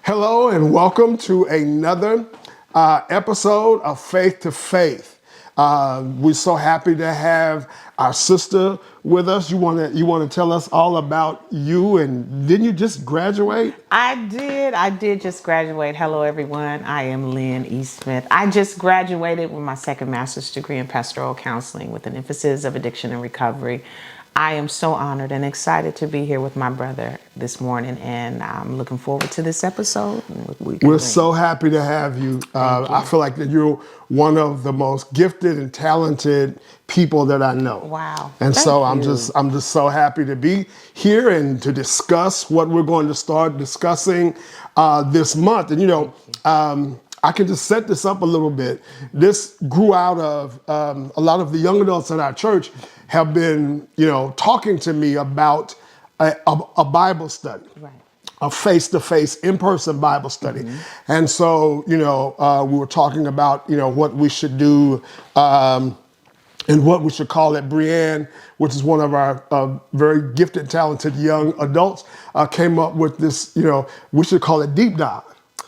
Hello and welcome to another episode of Faith to Faith. We're so happy to have our sister with us. You want to tell us all about you, and didn't you just graduate? I did just graduate. Hello, everyone. I am Lynn E. Smith. I just graduated with my second master's degree in pastoral counseling with an emphasis of addiction and recovery. I am so honored and excited to be here with my brother this morning, and I'm looking forward to this episode. We're so happy to have you. I feel like that you're one of the most gifted and talented people that I know. Wow. And Thank so you. I'm just so happy to be here and to discuss what we're going to start discussing this month. And I can just set this up a little bit. This grew out of a lot of the young adults in our church have been, talking to me about a Bible study. Right. A face-to-face, in-person Bible study. And so, we were talking about, what we should do and what we should call it. Brianne, which is one of our very gifted, talented young adults, came up with this, we should call it Deep Dive.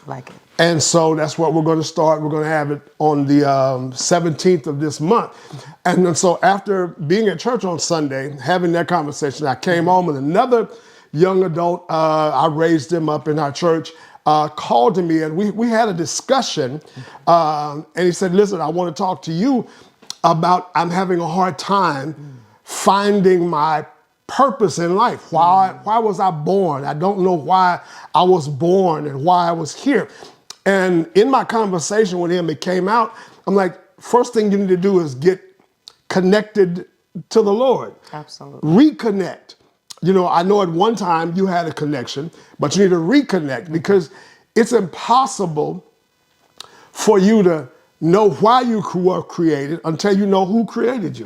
Like it. And so that's what we're going to start. We're going to have it on the 17th of this month. And then so after being at church on Sunday, having that conversation, I came home and another young adult, I raised him up in our church, called to me and we had a discussion. And he said, listen, I want to talk to you about I'm having a hard time finding my purpose in life. Why was I born? I don't know why I was born and why I was here. And in my conversation with him, it came out, I'm like, first thing you need to do is get connected to the Lord. Absolutely. Reconnect. I know at one time you had a connection, but you need to reconnect because it's impossible for you to know why you were created until you know who created you.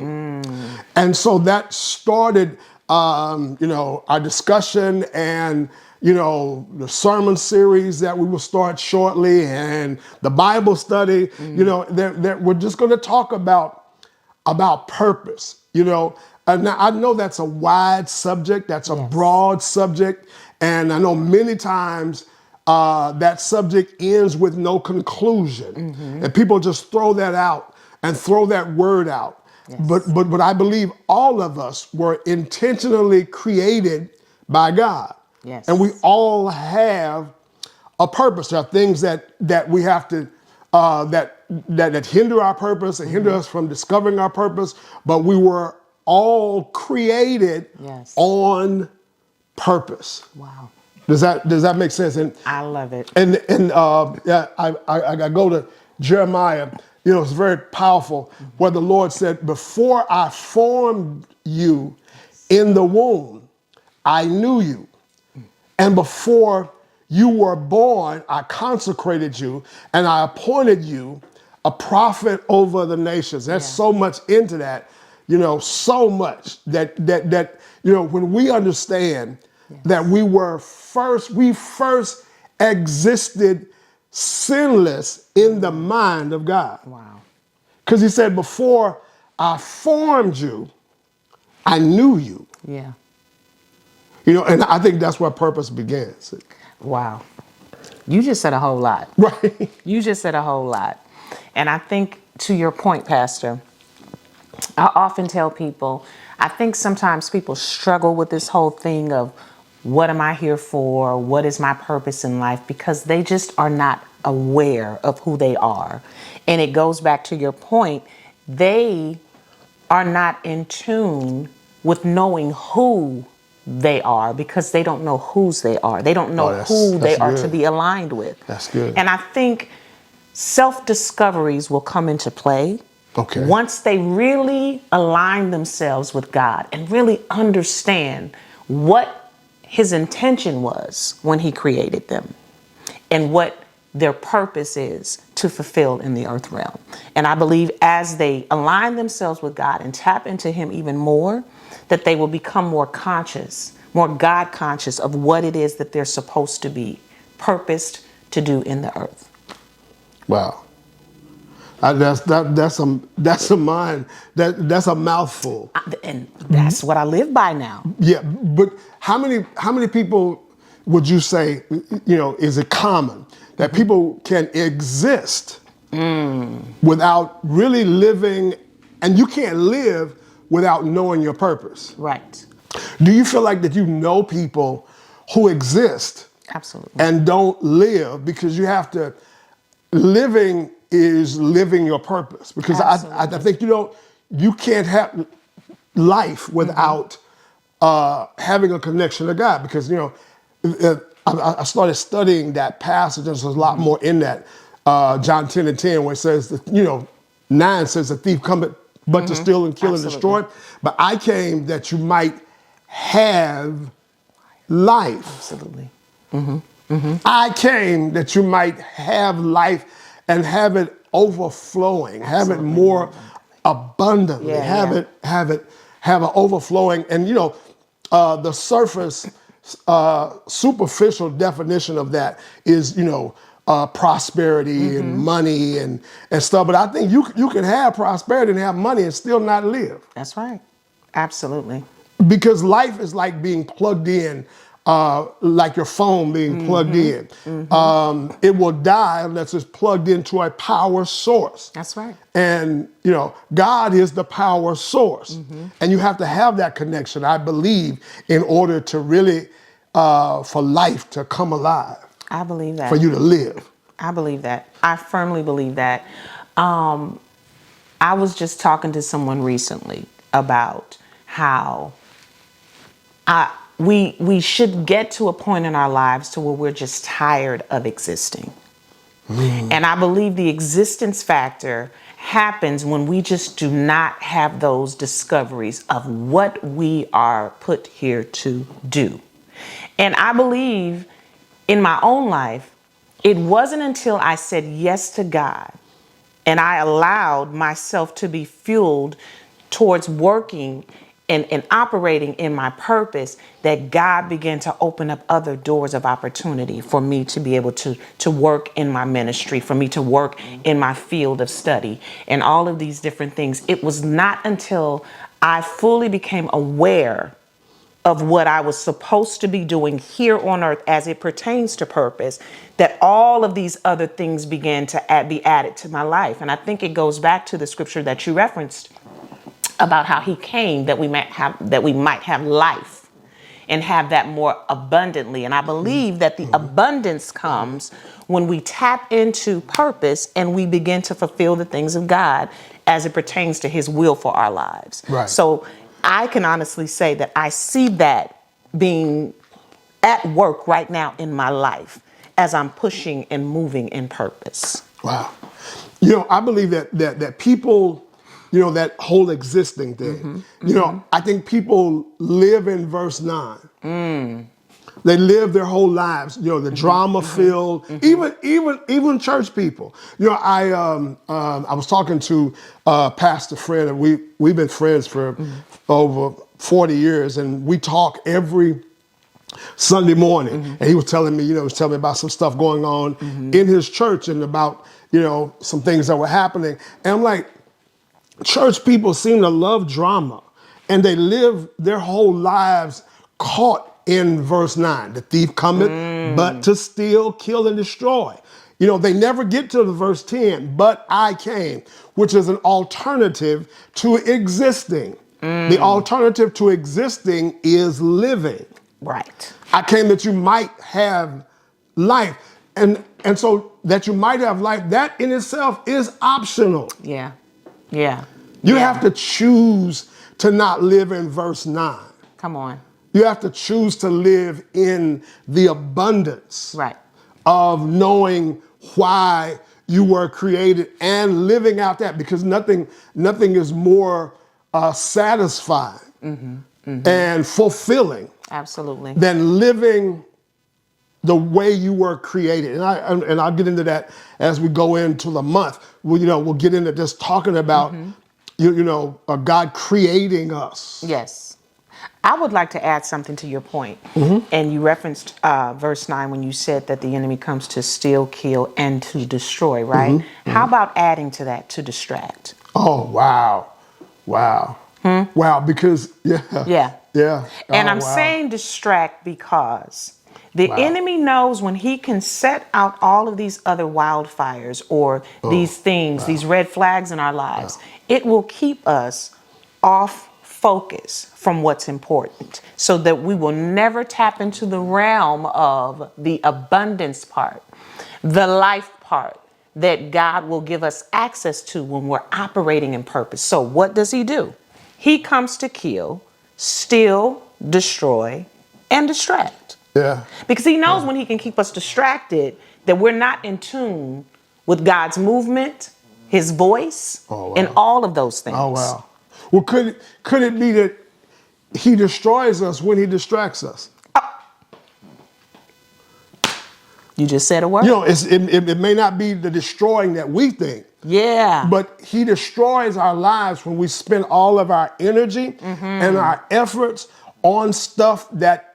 And so that started, our discussion and, the sermon series that we will start shortly and the Bible study, that we're just going to talk about purpose, And I know that's a wide subject, that's a broad subject, and I know many times that subject ends with no conclusion, and people just throw that out and throw that word out. Yes. But I believe all of us were intentionally created by God, and we all have a purpose. There are things that we have to that hinder our purpose and hinder us from discovering our purpose, but we were all created on purpose. Wow. Does that make sense? And I love it. And I go to Jeremiah. It's very powerful where the Lord said, "Before I formed you in the womb, I knew you, and before you were born, I consecrated you, and I appointed you a prophet over the nations." There's so much into that, so much that when we understand that we first existed sinless in the mind of God. Wow. Because he said, before I formed you, I knew you. Yeah. And I think that's where purpose begins. Wow. You just said a whole lot. Right. You just said a whole lot. And I think to your point, Pastor, I often tell people, I think sometimes people struggle with this whole thing of what am I here for? What is my purpose in life? Because they just are not aware of who they are. And it goes back to your point. They are not in tune with knowing who they are because they don't know whose they are. They don't know who they are to be aligned with. That's good. And I think self-discoveries will come into play once they really align themselves with God and really understand what his intention was when he created them and what their purpose is to fulfill in the earth realm. And I believe as they align themselves with God and tap into him even more, that they will become more conscious, more God conscious of what it is that they're supposed to be purposed to do in the earth. Wow. That's a mind. That's a mouthful. And that's what I live by now. Yeah, but how many people would you say, is it common that people can exist without really living, and you can't live without knowing your purpose? Right. Do you feel like that you know people who exist Absolutely. and don't live because you have to, living is living your purpose? Because I think you can't have life without having a connection to God, because I started studying that passage. There's a lot more in that. John 10:10, where it says that 9 says the thief cometh but to steal and kill and destroy. But I came that you might have life. Absolutely. I came that you might have life and have it overflowing, have it more abundantly, have an overflowing. And the surface, superficial definition of that is prosperity and money and stuff. But I think you can have prosperity and have money and still not live. That's right. Absolutely. Because life is like being plugged in, like your phone being plugged in. It will die unless it's plugged into a power source. That's right. And, God is the power source. And you have to have that connection, I believe, in order to really, for life to come alive. I believe that. For you to live. I believe that. I firmly believe that. I was just talking to someone recently about how we should get to a point in our lives to where we're just tired of existing. And I believe the existence factor happens when we just do not have those discoveries of what we are put here to do. And I believe in my own life, it wasn't until I said yes to God and I allowed myself to be fueled towards working and operating in my purpose that God began to open up other doors of opportunity for me to be able to work in my ministry, for me to work in my field of study and all of these different things. It was not until I fully became aware of what I was supposed to be doing here on earth as it pertains to purpose, that all of these other things began to be added to my life. And I think it goes back to the scripture that you referenced about how he came that we might have life and have that more abundantly. And I believe that the abundance comes when we tap into purpose and we begin to fulfill the things of God as it pertains to his will for our lives. Right. So I can honestly say that I see that being at work right now in my life as I'm pushing and moving in purpose. Wow. I believe that people, that whole existing thing, I think people live in verse 9. They live their whole lives, the drama filled, even church people. I was talking to a pastor friend, and we've been friends for over 40 years, and we talk every Sunday morning. And he was telling me, about some stuff going on in his church and about, some things that were happening. And I'm like, church people seem to love drama, and they live their whole lives caught in verse 9. The thief cometh but to steal, kill, and destroy. They never get to the verse 10, but I came, which is an alternative to existing. The alternative to existing is living. Right. I came that you might have life. And so that you might have life, that in itself is optional. Yeah. Yeah. You have to choose to not live in verse 9. Come on. You have to choose to live in the abundance of knowing why you were created and living out that, because nothing is more satisfying and fulfilling than living the way you were created. And I'll get into that as we go into the month. We'll get into just talking about God creating us. Yes. I would like to add something to your point. And you referenced verse 9 when you said that the enemy comes to steal, kill, and to destroy, right? How about adding to that, to distract? Oh, wow. Wow, because, And I'm saying distract because The enemy knows when he can set out all of these other wildfires or these things, these red flags in our lives, it will keep us off focus from what's important so that we will never tap into the realm of the abundance part, the life part that God will give us access to when we're operating in purpose. So what does he do? He comes to kill, steal, destroy, and distract. Yeah. Because he knows when he can keep us distracted that we're not in tune with God's movement, his voice, and all of those things. Oh, wow. Well, could it be that he destroys us when he distracts us? You just said a word. You know, it may not be the destroying that we think. Yeah. But he destroys our lives when we spend all of our energy and our efforts on stuff that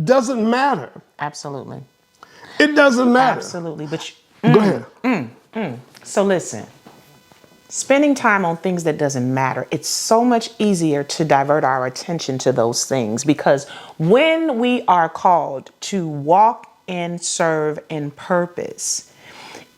doesn't matter. Absolutely. It doesn't matter. Absolutely. But go ahead. So listen, spending time on things that doesn't matter, it's so much easier to divert our attention to those things, because when we are called to walk and serve in purpose,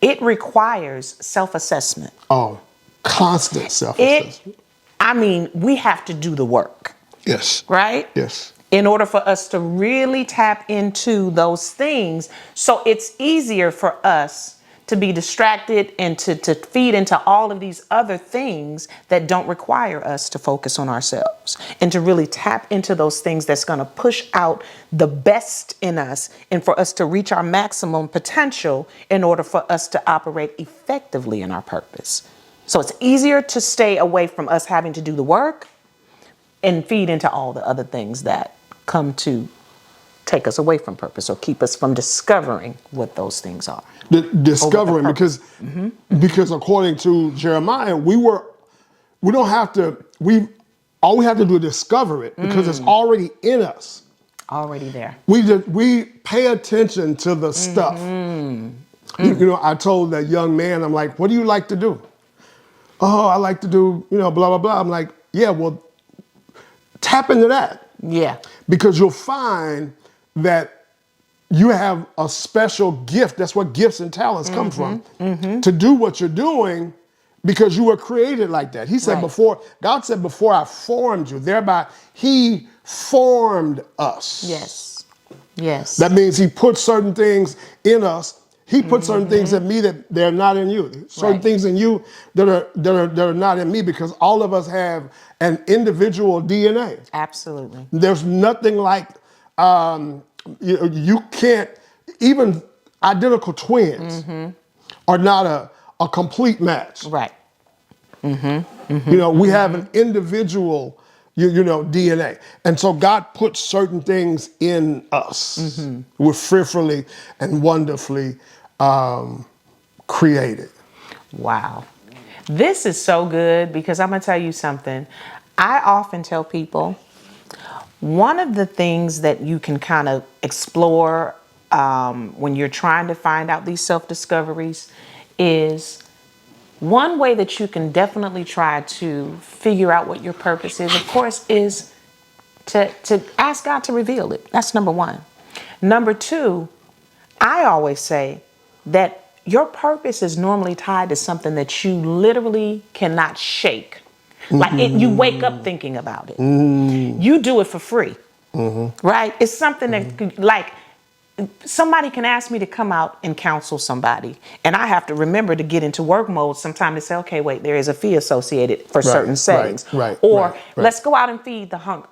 it requires self-assessment. Oh, constant self-assessment. We have to do the work. Yes. Right? Yes. In order for us to really tap into those things. So it's easier for us to be distracted and to feed into all of these other things that don't require us to focus on ourselves and to really tap into those things that's going to push out the best in us and for us to reach our maximum potential in order for us to operate effectively in our purpose. So it's easier to stay away from us having to do the work and feed into all the other things that come to take us away from purpose or keep us from discovering what those things are. Discovering, because according to Jeremiah, all we have to do is discover it, because it's already in us. Already there. We pay attention to the stuff. You know, I told that young man, I'm like, what do you like to do? Oh, I like to do, blah, blah, blah. I'm like, yeah, well, tap into that. Yeah. Because you'll find that you have a special gift. That's what gifts and talents come from. To do what you're doing, because you were created like that. He said God said, before I formed you, thereby he formed us. Yes. Yes. That means he put certain things in us. He put certain things in me that they're not in you. Certain things in you that are not in me, because all of us have an individual DNA. Absolutely. There's nothing like, you can't, even identical twins are not a complete match. Right. We have an individual, DNA. And so God put certain things in us. We're fearfully and wonderfully created. Wow. This is so good, because I'm going to tell you something. I often tell people, one of the things that you can kind of explore when you're trying to find out these self-discoveries is, one way that you can definitely try to figure out what your purpose is, of course, is to ask God to reveal it. That's number one. Number two, I always say that your purpose is normally tied to something that you literally cannot shake. Like you wake up thinking about it. You do it for free, right? It's something that, like, somebody can ask me to come out and counsel somebody, and I have to remember to get into work mode sometime to say, okay, wait, there is a fee associated for certain settings. Or let's go out and feed the hungry.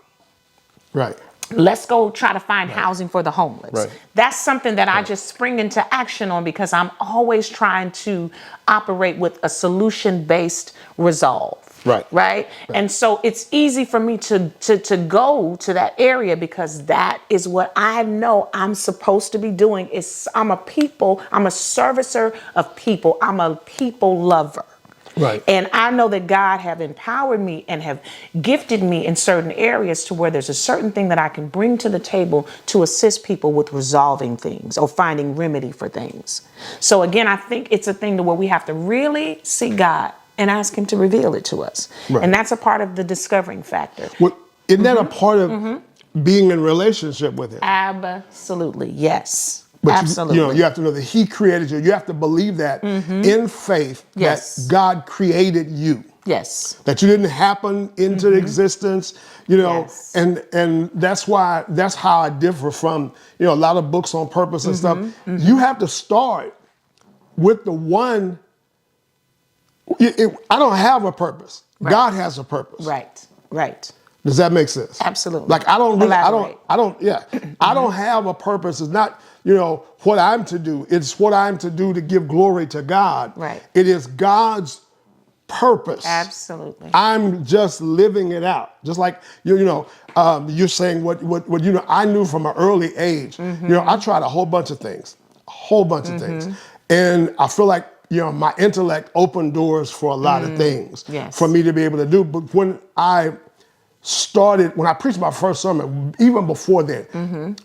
Right. Let's go try to find housing for the homeless. Right. That's something that I just spring into action on, because I'm always trying to operate with a solution-based resolve. Right. And so it's easy for me to go to that area, because that is what I know I'm supposed to be doing. I'm a servicer of people. I'm a people lover. Right. And I know that God have empowered me and have gifted me in certain areas to where there's a certain thing that I can bring to the table to assist people with resolving things or finding remedy for things. So again, I think it's a thing to where we have to really seek God and ask him to reveal it to us. And that's a part of the discovering factor. Well, isn't that a part of being in relationship with him. Absolutely. Yes. But absolutely. you have to know that he created you. You have to believe that in faith Yes. that God created you. Yes. That you didn't happen into existence, Yes. and that's how I differ from, a lot of books on purpose and stuff. You have to start with the one. I don't have a purpose. Right. God has a purpose. Right. Right. Does that make sense? Absolutely. Like I don't Elaborate. I don't have a purpose. It's not, what I'm to do. It's what I'm to do to give glory to God. Right. It is God's purpose. Absolutely. I'm just living it out. Just like you're saying what I knew from an early age. I tried a whole bunch of things. And I feel like my intellect opened doors for a lot of things for me to be able to do. But when I preached my first sermon, even before then,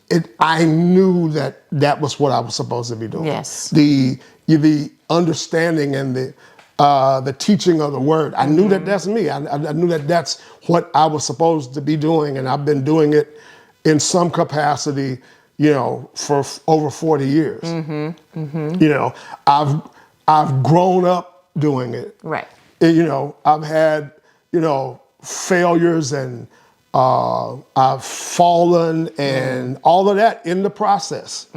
I knew that was what I was supposed to be doing. Yes. The understanding and the teaching of the word. I knew that's me. I knew that's what I was supposed to be doing, and I've been doing it in some capacity, for over 40 years. I've grown up doing it. Right. And, I've had, failures and I've fallen and all of that in the process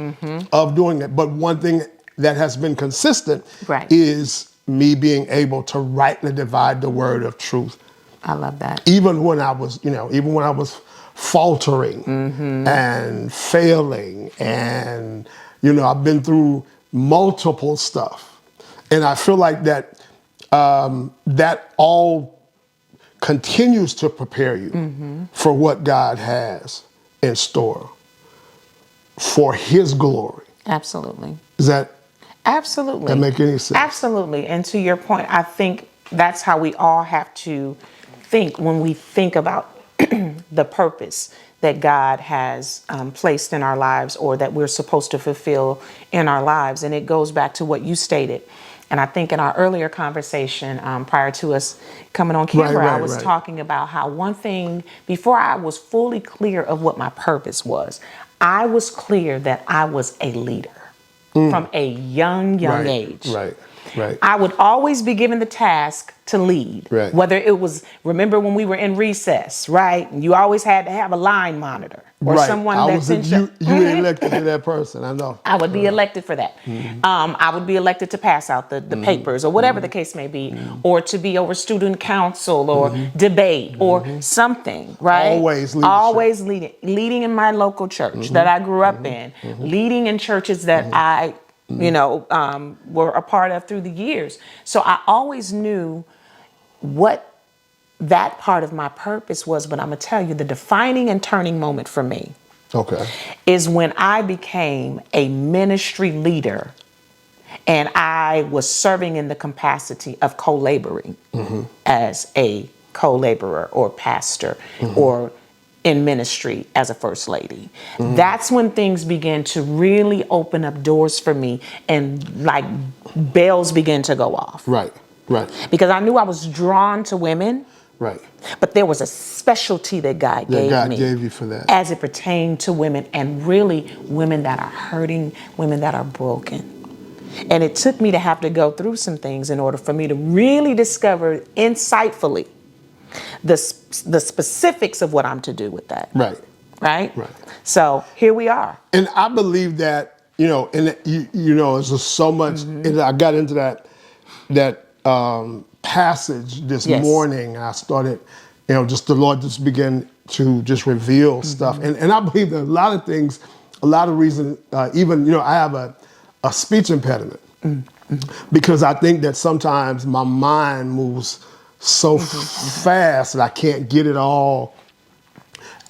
of doing it. But one thing that has been consistent is me being able to rightly divide the word of truth. I love that. Even when I was faltering and failing, and I've been through multiple stuff, and I feel like that that all continues to prepare you for what God has in store for His glory. Absolutely. Is that absolutely that make any sense? Absolutely. And to your point, I think that's how we all have to think when we think about the purpose that God has placed in our lives, or that we're supposed to fulfill in our lives. And it goes back to what you stated. And I think in our earlier conversation, prior to us coming on camera, I was talking about how one thing, before I was fully clear of what my purpose was, I was clear that I was a leader from a young age. Right. I would always be given the task to lead. Right. Whether it was, remember when we were in recess, right? You always had to have a line monitor or someone that's in charge. You were elected to that person, I know. I would be elected for that. I would be elected to pass out the papers or whatever the case may be, or to be over student council or debate or something, right? Always leadership. Always leading in my local church that I grew up in, leading in churches that I were a part of through the years. So I always knew what that part of my purpose was, but I'm gonna tell you the defining and turning moment for me is when I became a ministry leader and I was serving in the capacity of co-laboring as a co-laborer or pastor or in ministry as a first lady. That's when things began to really open up doors for me, and like bells began to go off. Right. Because I knew I was drawn to women. Right. But there was a specialty that God gave you for that. As it pertained to women, and really women that are hurting, women that are broken. And it took me to have to go through some things in order for me to really discover insightfully the specifics of what I'm to do with that. Right. So here we are. And I believe that, it's just so much, and I got into that passage this morning, and I started, just the Lord just began to just reveal stuff. And I believe that a lot of things, a lot of reasons, even, I have a speech impediment because I think that sometimes my mind moves so fast that I can't get it all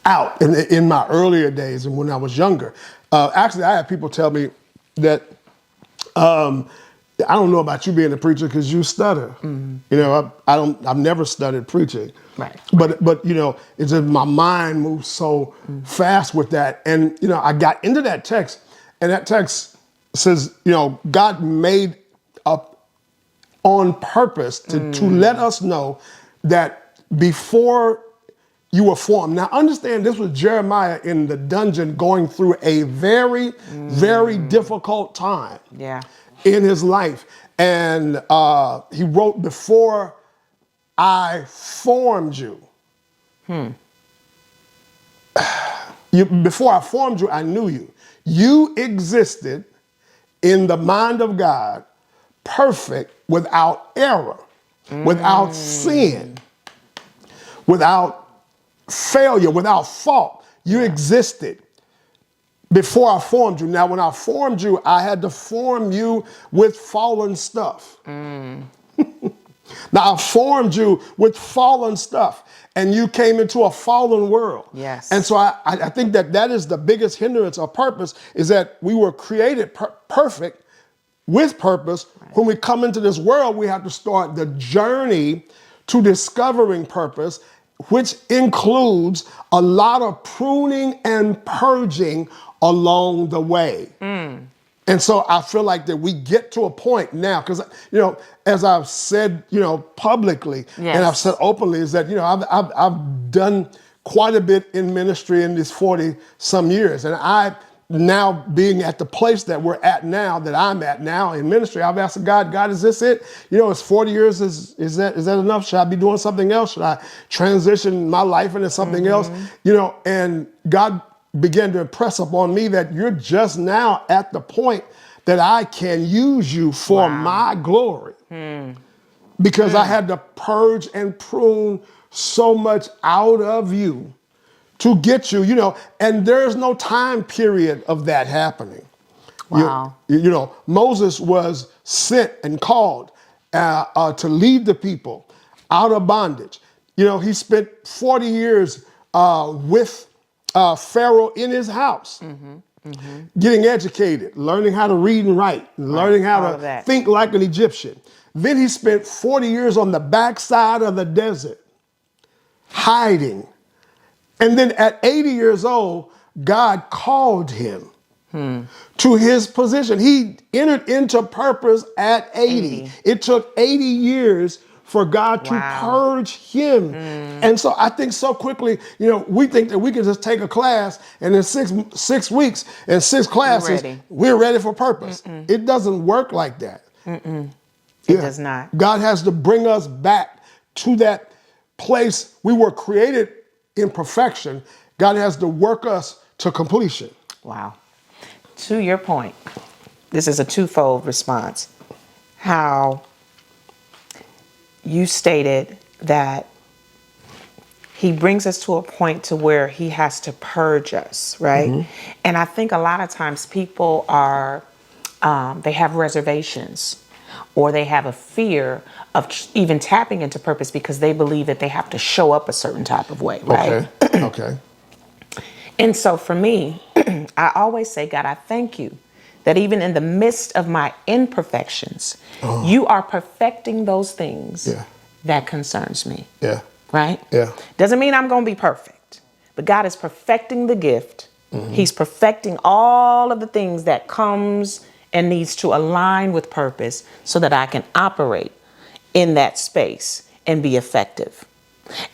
out. In my earlier days and when I was younger, actually I had people tell me that I don't know about you being a preacher because you stutter. I've never stuttered preaching. Right. But it's just my mind moves so fast with that. And I got into that text, and that text says, God made up on purpose to let us know that before you were formed. Now understand, this was Jeremiah in the dungeon going through a very, very difficult time in his life. And he wrote, before I formed you. Before I formed you, I knew you. You existed in the mind of God, perfect, without error, without sin, without failure, without fault. You existed before I formed you. Now, when I formed you, I had to form you with fallen stuff. Now, I formed you with fallen stuff, and you came into a fallen world. Yes. And so I think that is the biggest hindrance of purpose, is that we were created perfect with purpose. Right. When we come into this world, we have to start the journey to discovering purpose, which includes a lot of pruning and purging along the way. And so I feel like that we get to a point now, because, you know, as I've said, you know, publicly, and I've said openly, is that, you know, I've done quite a bit in ministry in these 40 some years. And I now, being at the place that we're at now, that I'm at now in ministry, I've asked God, is this it? You know, it's 40 years. Is that enough? Should I be doing something else? Should I transition my life into something else? You know, and God began to impress upon me that you're just now at the point that I can use you for my glory. Because I had to purge and prune so much out of you to get you, you know, and there's no time period of that happening. Wow. You know, Moses was sent and called to lead the people out of bondage. You know, he spent 40 years with Pharaoh in his house, getting educated, learning how to read and write, learning how to think like an Egyptian. Then he spent 40 years on the backside of the desert, hiding. And then at 80 years old, God called him to his position. He entered into purpose at 80. It took 80 years for God to purge him. And so I think so quickly, you know, we think that we can just take a class and in six weeks and 6 classes, we're ready for purpose. It doesn't work like that. It does not. God has to bring us back to that place we were created in perfection. God has to work us to completion. Wow. To your point, this is a twofold response. How you stated that he brings us to a point to where he has to purge us, right? And I think a lot of times people are, they have reservations, or they have a fear of even tapping into purpose because they believe that they have to show up a certain type of way, right? Okay. And so for me, I always say, God, I thank you that even in the midst of my imperfections, you are perfecting those things that concerns me. Right? Doesn't mean I'm going to be perfect, but God is perfecting the gift. He's perfecting all of the things that comes and needs to align with purpose so that I can operate in that space and be effective.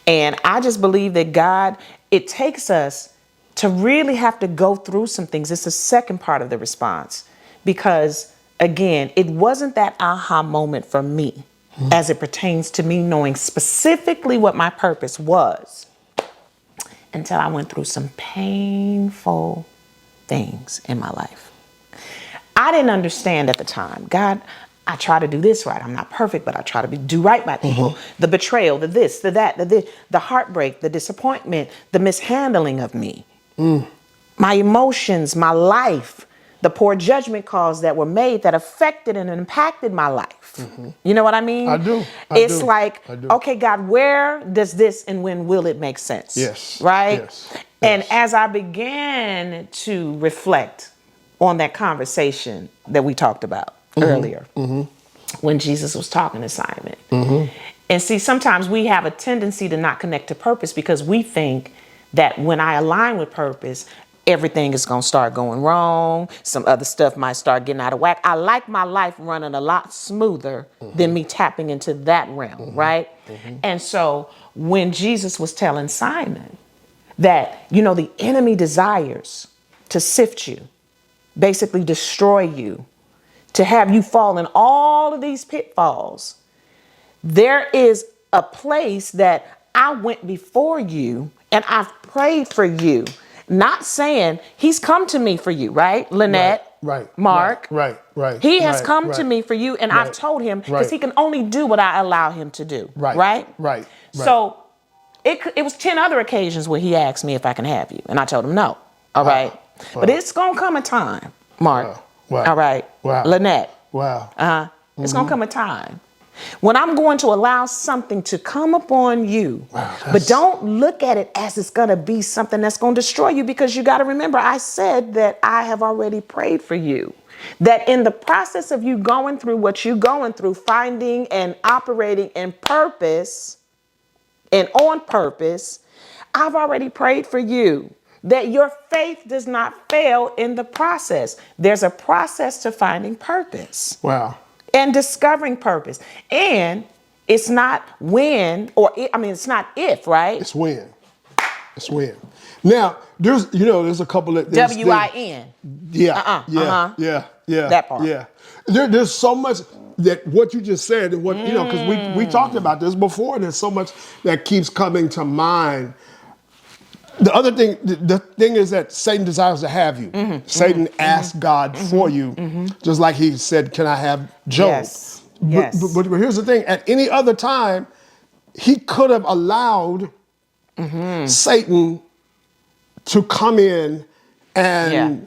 And I just believe that God, it takes us to really have to go through some things. It's the second part of the response, because again, it wasn't that aha moment for me as it pertains to me knowing specifically what my purpose was until I went through some painful things in my life. I didn't understand at the time. God, I try to do this right. I'm not perfect, but I try to do right by people. The betrayal, the this, the that, the heartbreak, the disappointment, the mishandling of me, my emotions, my life, the poor judgment calls that were made that affected and impacted my life. You know what I mean? I do. It's like, okay, God, where does this and when will it make sense? Yes. Right? Yes. And as I began to reflect on that conversation that we talked about earlier, when Jesus was talking to Simon. And see, sometimes we have a tendency to not connect to purpose because we think that when I align with purpose, everything is going to start going wrong. Some other stuff might start getting out of whack. I like my life running a lot smoother than me tapping into that realm, right? And so when Jesus was telling Simon that, the enemy desires to sift you, basically destroy you, to have you fall in all of these pitfalls, there is a place that I went before you and I've prayed for you. Not saying he's come to me for you, right? Lynette, Right. Mark. Right. He has come to me for you, and I've told him because he can only do what I allow him to do. Right. So it was 10 other occasions where he asked me if I can have you, and I told him no. All right. Wow. But it's going to come a time, Mark. Wow. All right. Wow. Lynette. Wow. It's going to come a time when I'm going to allow something to come upon you, but don't look at it as it's going to be something that's going to destroy you, because you got to remember, I said that I have already prayed for you, that in the process of you going through what you're going through, finding and operating in purpose and on purpose, I've already prayed for you, that your faith does not fail in the process. There's a process to finding purpose. Wow. And discovering purpose. And it's not when, it's not if, right? It's when. Now, there's a couple of W-I-N. Yeah. That part. Yeah. There's so much that what you just said and what, because we talked about this before, and there's so much that keeps coming to mind. The other thing, the thing is that Satan desires to have you. Satan asked God for you, just like he said, can I have Job? Yes. But here's the thing, at any other time, he could have allowed Satan to come in and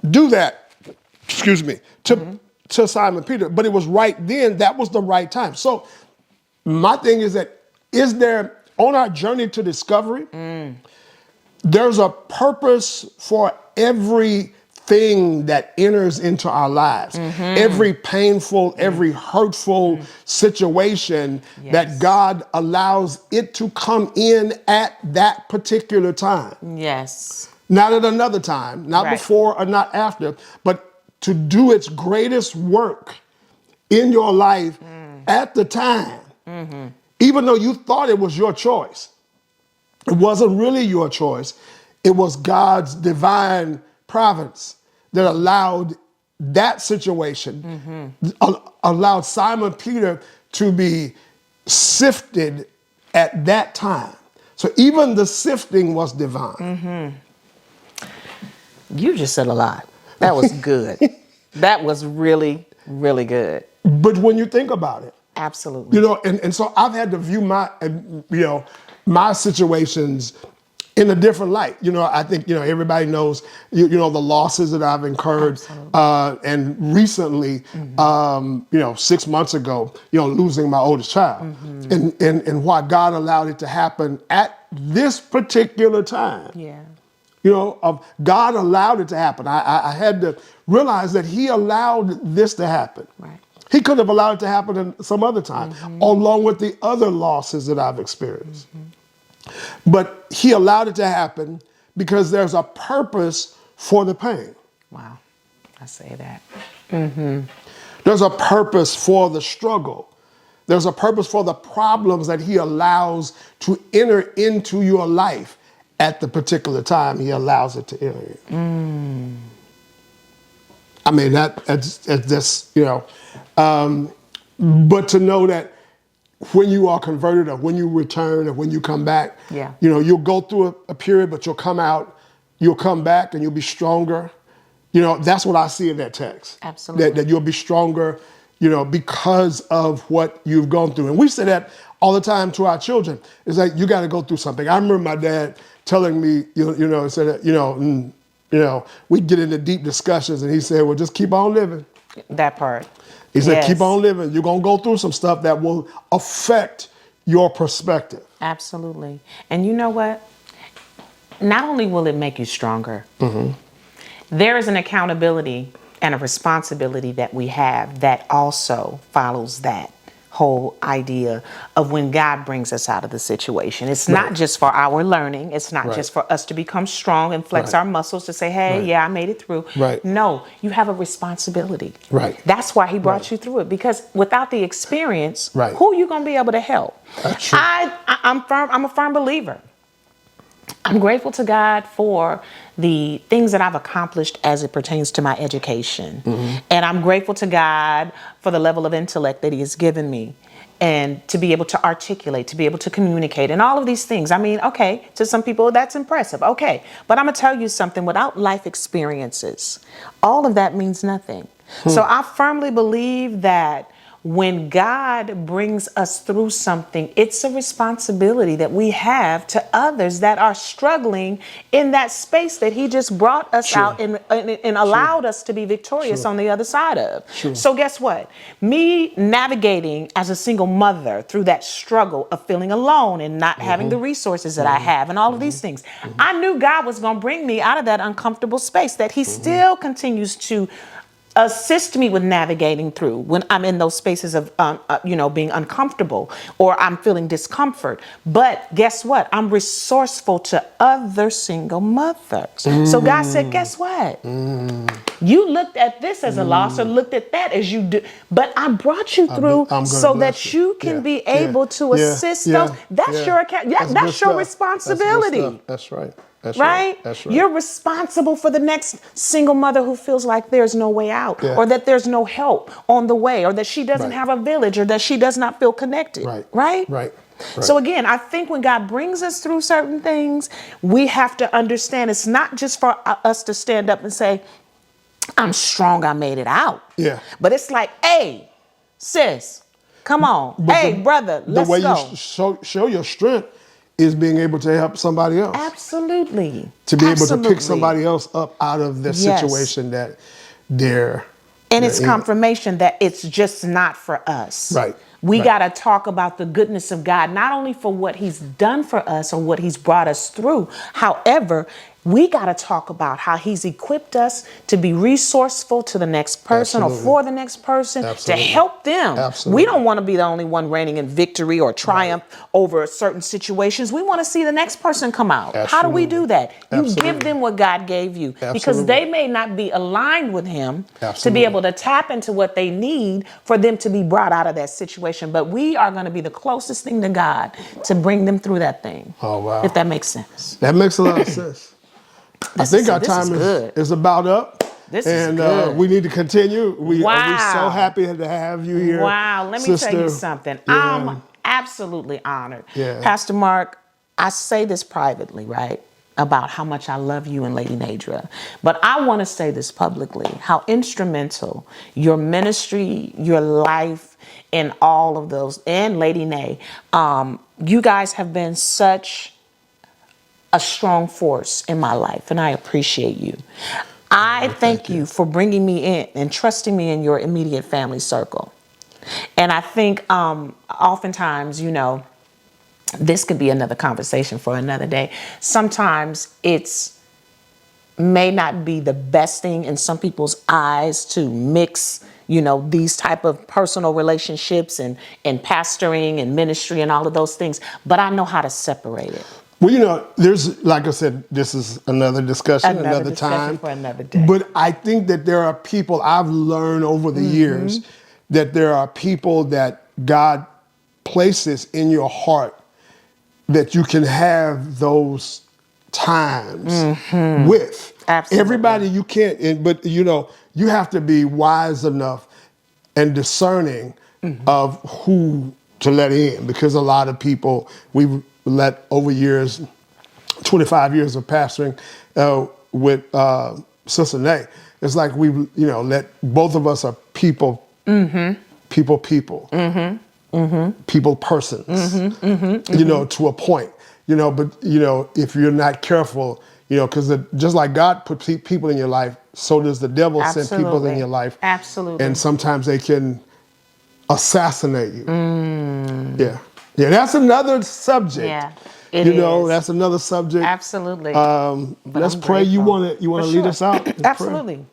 do that, to Simon Peter. But it was right then, that was the right time. So my thing is that, on our journey to discovery, there's a purpose for everything that enters into our lives. Every painful, every hurtful situation that God allows it to come in at that particular time. Yes. Not at another time, not before or not after, but to do its greatest work in your life at the time, even though you thought it was your choice. It wasn't really your choice. It was God's divine providence that allowed that situation, allowed Simon Peter to be sifted at that time. So even the sifting was divine. You just said a lot. That was good. That was really, really good. But when you think about it, absolutely. And so I've had to view my situations in a different light. I think, everybody knows, the losses that I've incurred. And recently, 6 months ago, losing my oldest child. And why God allowed it to happen at this particular time. Yeah. God allowed it to happen. I had to realize that he allowed this to happen. Right. He could have allowed it to happen in some other time, along with the other losses that I've experienced. But he allowed it to happen because there's a purpose for the pain. Wow, I say that. There's a purpose for the struggle. There's a purpose for the problems that he allows to enter into your life at the particular time he allows it to enter in. I mean, that's but to know that when you are converted or when you return or when you come back, you'll go through a period, but you'll come out, you'll come back and you'll be stronger. That's what I see in that text. Absolutely. That you'll be stronger, because of what you've gone through. And we say that all the time to our children. It's like, you got to go through something. I remember my dad telling me, said that, we get into deep discussions and he said, well, just keep on living. That part. He said, keep on living. You're going to go through some stuff that will affect your perspective. Absolutely. And you know what? Not only will it make you stronger, there is an accountability and a responsibility that we have that also follows that whole idea of when God brings us out of the situation. It's not just for our learning. It's not just for us to become strong and flex our muscles to say, hey, yeah, I made it through. No, you have a responsibility. That's why he brought you through it, because without the experience, who are you going to be able to help? That's true. I'm a firm believer. I'm grateful to God for the things that I've accomplished as it pertains to my education. And I'm grateful to God for the level of intellect that he has given me, and to be able to articulate, to be able to communicate, and all of these things. I mean, okay, to some people that's impressive. Okay, but I'm gonna tell you something, without life experiences, all of that means nothing. So I firmly believe that when God brings us through something, it's a responsibility that we have to others that are struggling in that space that he just brought us out and allowed us to be victorious on the other side of. So guess what? Me navigating as a single mother through that struggle of feeling alone and not having the resources that I have and all of these things, I knew God was going to bring me out of that uncomfortable space that he still continues to assist me with navigating through when I'm in those spaces of, being uncomfortable or I'm feeling discomfort. But guess what? I'm resourceful to other single mothers. So God said, guess what? You looked at this as a loss or looked at that as you do, but I brought you through so that you can be able to assist those. That's your account. That's your responsibility. That's right. That's right? That's right. You're responsible for the next single mother who feels like there's no way out, or that there's no help on the way, or that she doesn't have a village, or that she does not feel connected. Right. So again, I think when God brings us through certain things, we have to understand it's not just for us to stand up and say, I'm strong, I made it out. But it's like, hey, sis, come on. Hey, brother, let's go. The way you show your strength is being able to help somebody else. Absolutely. To be able to pick somebody else up out of the situation that they're it's confirmation that it's just not for us. We got to talk about the goodness of God, not only for what he's done for us or what he's brought us through. However, we got to talk about how he's equipped us to be resourceful to the next person or for the next person to help them. We don't want to be the only one reigning in victory or triumph over certain situations. We want to see the next person come out. How do we do that? You give them what God gave you because they may not be aligned with him to be able to tap into what they need for them to be brought out of that situation. But we are going to be the closest thing to God to bring them through that thing. Oh, wow. If that makes sense. That makes a lot of sense. I think our time is about up. We need to continue. We're so happy to have you here. Wow, let me tell you something. I'm absolutely honored. Pastor Mark, I say this privately, right, about how much I love you and Lady Nadra. But I want to say this publicly, how instrumental your ministry, your life, and all of those, and Lady Nay, you guys have been such a strong force in my life, and I appreciate you. I thank you for bringing me in and trusting me in your immediate family circle. And I think oftentimes, this could be another conversation for another day. Sometimes it's may not be the best thing in some people's eyes to mix, these type of personal relationships and pastoring and ministry and all of those things. But I know how to separate it. Well, there's, like I said, this is another discussion, another time. For another day. But I think that there are people, I've learned over the years, that there are people that God places in your heart that you can have those times with. Absolutely. Everybody you can't, but you have to be wise enough and discerning of who to let in, because a lot of people, we've let over years, 25 years of pastoring with Sister Nay, it's like we've, let both of us are people people persons, to a point, but, if you're not careful, because just like God put people in your life, so does the devil send people in your life. Absolutely. And sometimes they can assassinate you. Yeah, that's another subject. Yeah, it is. That's another subject. Absolutely. Let's pray. You want to lead us out? Absolutely.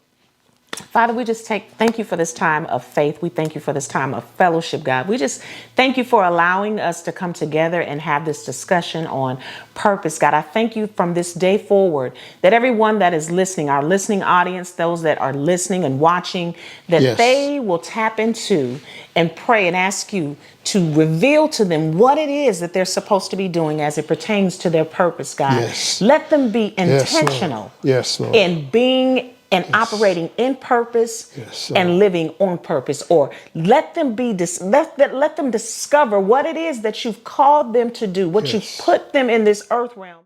Father, we just thank you for this time of faith. We thank you for this time of fellowship, God. We just thank you for allowing us to come together and have this discussion on purpose, God. I thank you from this day forward that everyone that is listening, our listening audience, those that are listening and watching, that they will tap into and pray and ask you to reveal to them what it is that they're supposed to be doing as it pertains to their purpose, God. Yes. Let them be intentional Lord. in being and operating in purpose and living on purpose, or let them be let them discover what it is that you've called them to do, what you've put them in this earth realm.